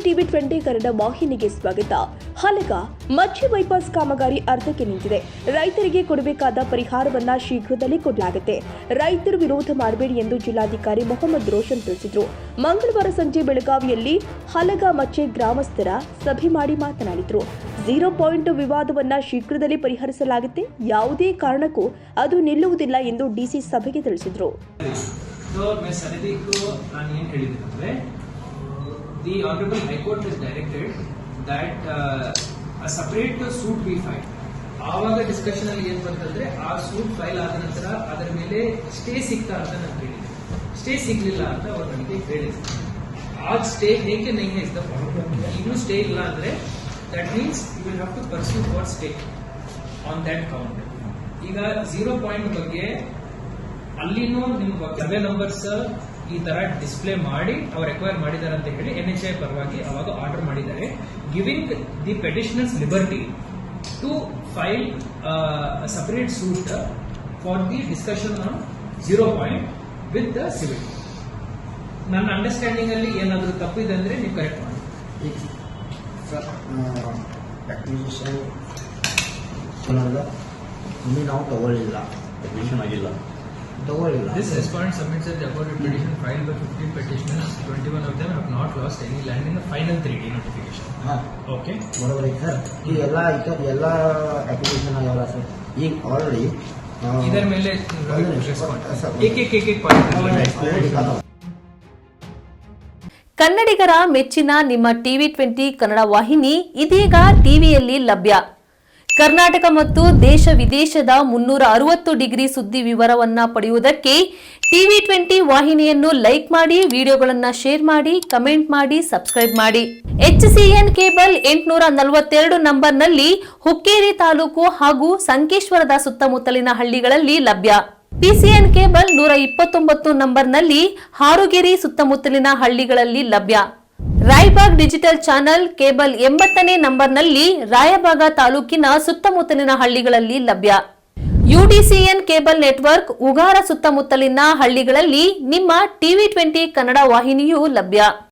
TV 20 Kannada ವಾಹಿನಿಗೆ ಸ್ವಾಗತ. Halaga ಮಚ್ಚಿ bypass ಕಾಮಗಾರಿ ಅರ್ಧಕ್ಕೆ ನಿಂತಿದೆ. ರೈತರಿಗೆ ಕೊಡಬೇಕಾದ ಪರಿಹಾರವನ್ನ ಶೀಘ್ರದಲ್ಲೇ ಕೊಡಲಾಗುತ್ತೆ. ರೈತರು ವಿರೋಧ ಮಾಡಬೇಡಿ ಎಂದು ಜಿಲ್ಲಾಧಿಕಾರಿ ಮೊಹಮ್ಮದ್ ರೋಷನ್ ತಿಳಿಸಿದರು. ಮಂಗಳವಾರ ಸಂಜೆ ಬೆಳಗಾವಿಯಲ್ಲಿ ಹಲಗ ಮಚ್ಚೆ ಗ್ರಾಮಸ್ಥರ ಸಭೆ ಮಾಡಿ ಮಾತನಾಡಿದರು. 0 ಪಾಯಿಂಟ್ ವಿವಾದವನ್ನ ಶೀಘ್ರದಲ್ಲೇ ಪರಿಹರಿಸಲಾಗುತ್ತೆ. ಯಾವುದೇ ಕಾರಣಕ್ಕೂ ಅದು ನಿಲ್ಲುವುದಿಲ್ಲ ಎಂದು ಡಿಸಿ ಸಭೆಗೆ ತಿಳಿಸಿದರು. The Honorable High Court has directed that a separate suit be filed. ಆವಾಗ ಡಿಸ್ಕಷನ್ ಅಲ್ಲಿ ಏನ್ ಬರ್ತಂದ್ರೆ ಆ ಸೂಟ್ ಫೈಲ್ ಆದ ನಂತರ ಅದರ ಮೇಲೆ ಸ್ಟೇ ಸಿಗ್ತಾ ಅಂತ ನಾನು ಹೇಳಿದೆ. ಸ್ಟೇ ಸಿಗ್ಲಿಲ್ಲ ಅಂತ ಅವ್ರು ನನಗೆ ಹೇಳಿದ್ರು. ಆಗ ಸ್ಟೇ ಹೇಗೆ ನೈ ಇಸ್ ದ ಪ್ರಾಬ್ಲಮ್. ಈಗಲೂ ಸ್ಟೇ ಇಲ್ಲ ಅಂದ್ರೆ that means you will have to pursue for stay on that count. ಈಗ 0 ಪಾಯಿಂಟ್ ಬಗ್ಗೆ ಅಲ್ಲಿನೂ ನಿಮ್ಮ ಸರ್ವೆ ನಂಬರ್ಸ್ ಈ ತರ ಡಿಸ್ಪ್ಲೇ ಮಾಡಿ ಅವ್ರು ರಿಕ್ವೈರ್ ಮಾಡಿದ್ದಾರೆ ಅಂತ ಹೇಳಿ NHAI ಪರವಾಗಿ ಅವಾಗ ಆರ್ಡರ್ ಮಾಡಿದ್ದಾರೆ. Giving the petitioners liberty to file separate suit for the discussion on 0 point with the civil. ನನ್ನ ಅಂಡರ್ಸ್ಟ್ಯಾಂಡಿಂಗ್ ಅಲ್ಲಿ ಏನಾದರೂ ತಪ್ಪಿದೆ ಅಂದ್ರೆ ನೀವು ಕರೆಕ್ಟ್ ಮಾಡಿ. ನಾವು ತಗೊಳ್ಳಿಲ್ಲ, ಅಡ್ಮಿಷನ್ ಆಗಿಲ್ಲ. This respondent submits the above petition filed by 15 petitioners. 21 of them have not lost any land in the final 3D notification. Okay. ಬರೋಬರ್ ಐತೆ ಸರ್. ಈ ಎಲ್ಲ ಅಪ್ಲಿಕೇಶನ್ ಆಗ್ಯಾವಲ್ಲ ಸರ್. ಈಗ ಆಲ್ರೆಡಿ ಇದರ ಮೇಲೆ ಏಕೆ ಪಾಯಿಂಟ್. ಕನ್ನಡಿಗರ ಮೆಚ್ಚಿನ ನಿಮ್ಮ ಟಿವಿ 20 ಕನ್ನಡ ವಾಹಿನಿ ಇದೀಗ ಟಿವಿಯಲ್ಲಿ ಲಭ್ಯ. ಕರ್ನಾಟಕ ಮತ್ತು ದೇಶ ವಿದೇಶದ 360 ಡಿಗ್ರಿ ಸುದ್ದಿ ವಿವರವನ್ನ ಪಡೆಯುವುದಕ್ಕೆ ಟಿವಿ 20 ವಾಹಿನಿಯನ್ನು ಲೈಕ್ ಮಾಡಿ, ವಿಡಿಯೋಗಳನ್ನು ಶೇರ್ ಮಾಡಿ, ಕಮೆಂಟ್ ಮಾಡಿ, ಸಬ್ಸ್ಕ್ರೈಬ್ ಮಾಡಿ. HCN ಕೇಬಲ್ 842 ನಂಬರ್ನಲ್ಲಿ ಹುಕ್ಕೇರಿ ತಾಲೂಕು ಹಾಗೂ ಸಂಕೇಶ್ವರದ ಸುತ್ತಮುತ್ತಲಿನ ಹಳ್ಳಿಗಳಲ್ಲಿ ಲಭ್ಯ. PCN ಕೇಬಲ್ 129 ನಂಬರ್ನಲ್ಲಿ ಹಾರುಗೆರೆ ಸುತ್ತಮುತ್ತಲಿನ ಹಳ್ಳಿಗಳಲ್ಲಿ ಲಭ್ಯ. ರಾಯಬಾಗ್ ಡಿಜಿಟಲ್ ಚಾನೆಲ್ ಕೇಬಲ್ 80ನೇ ನಂಬರ್ನಲ್ಲಿ ರಾಯಬಾಗ ತಾಲೂಕಿನ ಸುತ್ತಮುತ್ತಲಿನ ಹಳ್ಳಿಗಳಲ್ಲಿ ಲಭ್ಯ. UDCN ಕೇಬಲ್ ನೆಟ್ವರ್ಕ್ ಉಗಾರ ಸುತ್ತಮುತ್ತಲಿನ ಹಳ್ಳಿಗಳಲ್ಲಿ ನಿಮ್ಮ ಟಿವಿ 20 ಕನ್ನಡ ವಾಹಿನಿಯೂ ಲಭ್ಯ.